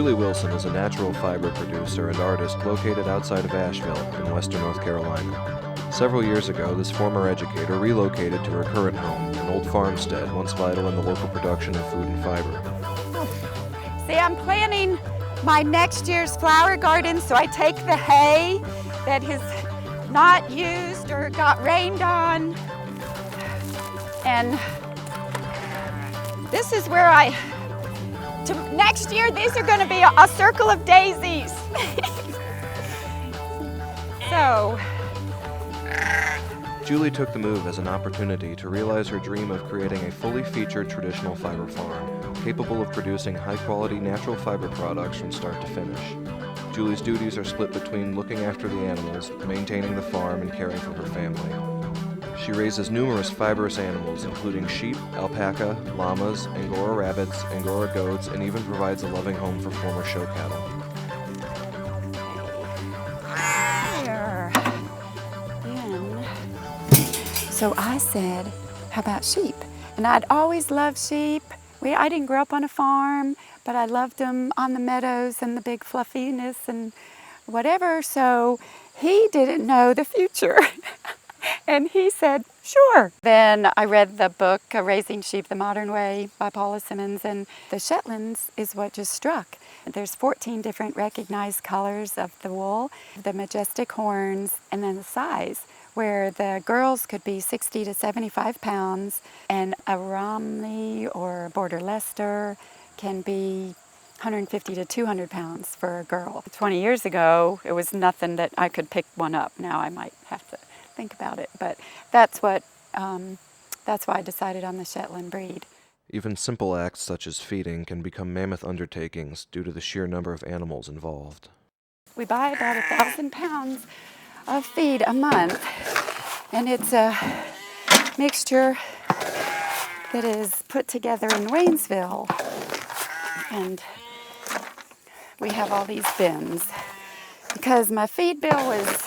Julie Wilson is a natural fiber producer and artist located outside of Asheville in western North Carolina. Several years ago, this former educator relocated to her current home, an old farmstead once vital in the local production of food and fiber. See, I'm planning my next year's flower garden, so I take the hay that is not used or got rained on, and this is where next year these are going to be a circle of daisies. So Julie took the move as an opportunity to realize her dream of creating a fully featured traditional fiber farm, capable of producing high-quality natural fiber products from start to finish. Julie's duties are split between looking after the animals, maintaining the farm, and caring for her family. She raises numerous fibrous animals, including sheep, alpaca, llamas, Angora rabbits, Angora goats, and even provides a loving home for former show cattle. So I said, how about sheep? And I'd always loved sheep. I didn't grow up on a farm, but I loved them on the meadows and the big fluffiness and whatever. So he didn't know the future. And he said, sure. Then I read the book, Raising Sheep the Modern Way by Paula Simmons, and the Shetlands is what just struck. There's 14 different recognized colors of the wool, the majestic horns, and then the size, where the girls could be 60 to 75 pounds, and a Romney or Border Leicester can be 150 to 200 pounds for a girl. 20 years ago, it was nothing that I could pick one up. Now I might have to think about it, but that's why I decided on the Shetland breed. Even simple acts such as feeding can become mammoth undertakings due to the sheer number of animals involved. We buy about 1,000 pounds of feed a month, and it's a mixture that is put together in Waynesville, and we have all these bins because my feed bill was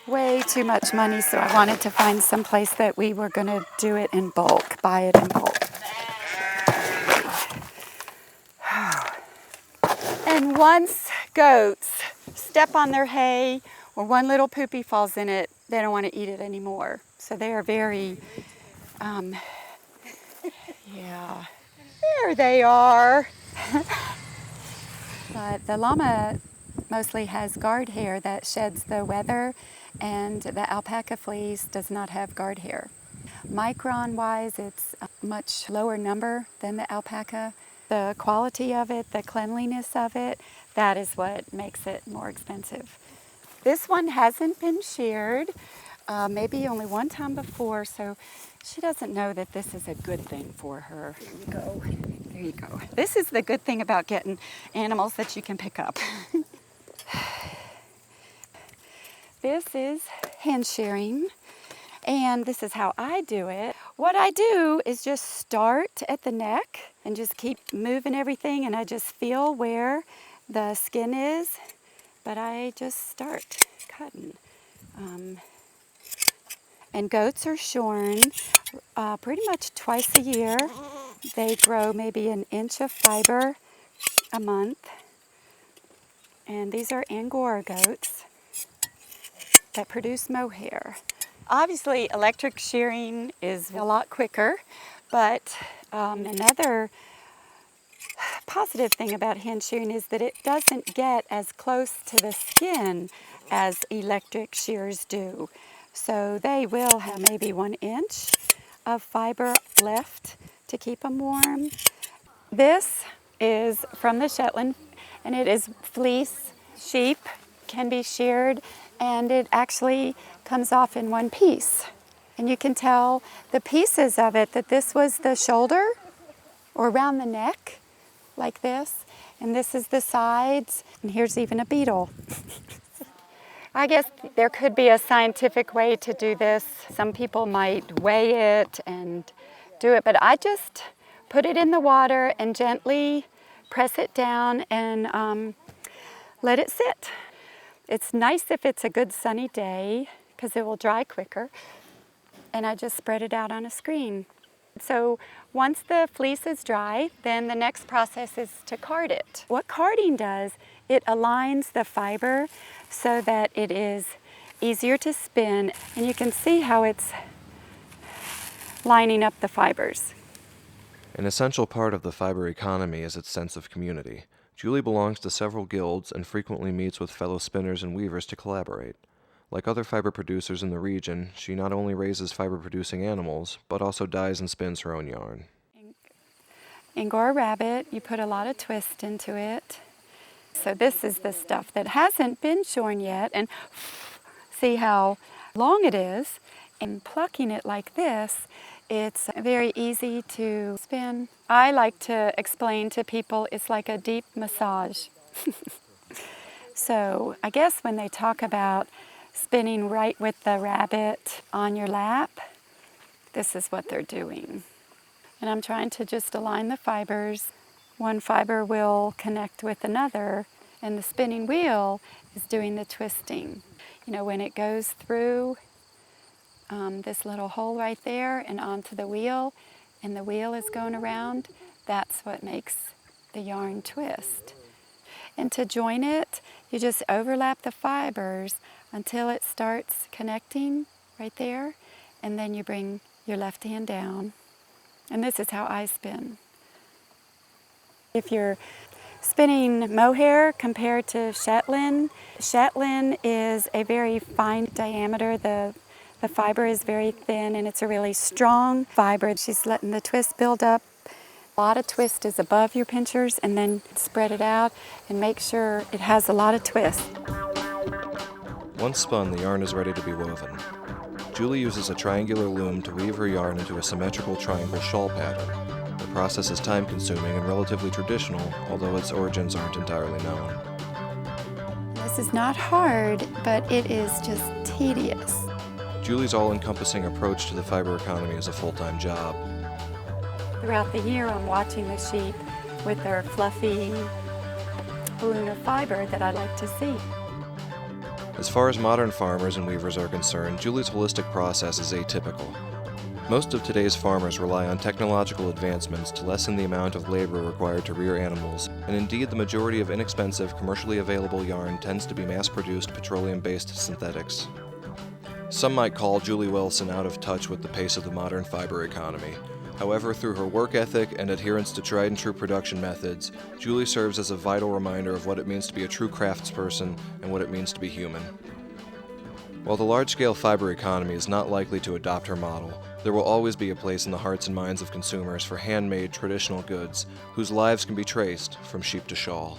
way too much money, so I wanted to find some place that we were going to do it in bulk, buy it in bulk. And once goats step on their hay or one little poopy falls in it, they don't want to eat it anymore. So they are very, yeah, there they are. But the llama mostly has guard hair that sheds the weather, and the alpaca fleece does not have guard hair. Micron-wise, it's a much lower number than the alpaca. The quality of it, the cleanliness of it, that is what makes it more expensive. This one hasn't been sheared, maybe only one time before, so she doesn't know that this is a good thing for her. There you go. There you go. This is the good thing about getting animals that you can pick up. This is hand shearing, and this is how I do it. What I do is just start at the neck and just keep moving everything, and I just feel where the skin is, but I just start cutting. And goats are shorn pretty much twice a year. They grow maybe an inch of fiber a month. And these are Angora goats that produce mohair. Obviously, electric shearing is a lot quicker, but another positive thing about hand shearing is that it doesn't get as close to the skin as electric shears do. So they will have maybe 1 inch of fiber left to keep them warm. This is from the Shetland, and it is fleece. Sheep can be sheared, and it actually comes off in one piece. And you can tell the pieces of it that this was the shoulder or around the neck, like this, and this is the sides, and here's even a beetle. I guess there could be a scientific way to do this. Some people might weigh it and do it, but I just put it in the water and gently press it down and let it sit. It's nice if it's a good sunny day because it will dry quicker. And I just spread it out on a screen. So once the fleece is dry, then the next process is to card it. What carding does, it aligns the fiber so that it is easier to spin, and you can see how it's lining up the fibers. An essential part of the fiber economy is its sense of community. Julie belongs to several guilds and frequently meets with fellow spinners and weavers to collaborate. Like other fiber producers in the region, she not only raises fiber-producing animals, but also dyes and spins her own yarn. Angora rabbit, you put a lot of twist into it. So this is the stuff that hasn't been shorn yet, and see how long it is. And plucking it like this, it's very easy to spin. I like to explain to people it's like a deep massage. So I guess when they talk about spinning right with the rabbit on your lap, this is what they're doing. And I'm trying to just align the fibers. One fiber will connect with another, and the spinning wheel is doing the twisting. You know, when it goes through this little hole right there and onto the wheel, and the wheel is going around, that's what makes the yarn twist. And to join it, you just overlap the fibers until it starts connecting right there, and then you bring your left hand down. And this is how I spin. If you're spinning mohair compared to Shetland, Shetland is a very fine diameter. The fiber is very thin, and it's a really strong fiber. She's letting the twist build up. A lot of twist is above your pinchers, and then spread it out and make sure it has a lot of twist. Once spun, the yarn is ready to be woven. Julie uses a triangular loom to weave her yarn into a symmetrical triangle shawl pattern. The process is time-consuming and relatively traditional, although its origins aren't entirely known. This is not hard, but it is just tedious. Julie's all-encompassing approach to the fiber economy is a full-time job. Throughout the year, I'm watching the sheep with their fluffy balloon of fiber that I like to see. As far as modern farmers and weavers are concerned, Julie's holistic process is atypical. Most of today's farmers rely on technological advancements to lessen the amount of labor required to rear animals, and indeed the majority of inexpensive, commercially available yarn tends to be mass-produced petroleum-based synthetics. Some might call Julie Wilson out of touch with the pace of the modern fiber economy. However, through her work ethic and adherence to tried-and-true production methods, Julie serves as a vital reminder of what it means to be a true craftsperson and what it means to be human. While the large-scale fiber economy is not likely to adopt her model, there will always be a place in the hearts and minds of consumers for handmade, traditional goods whose lives can be traced from sheep to shawl.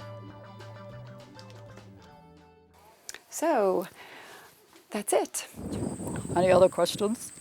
So, that's it. Any other questions?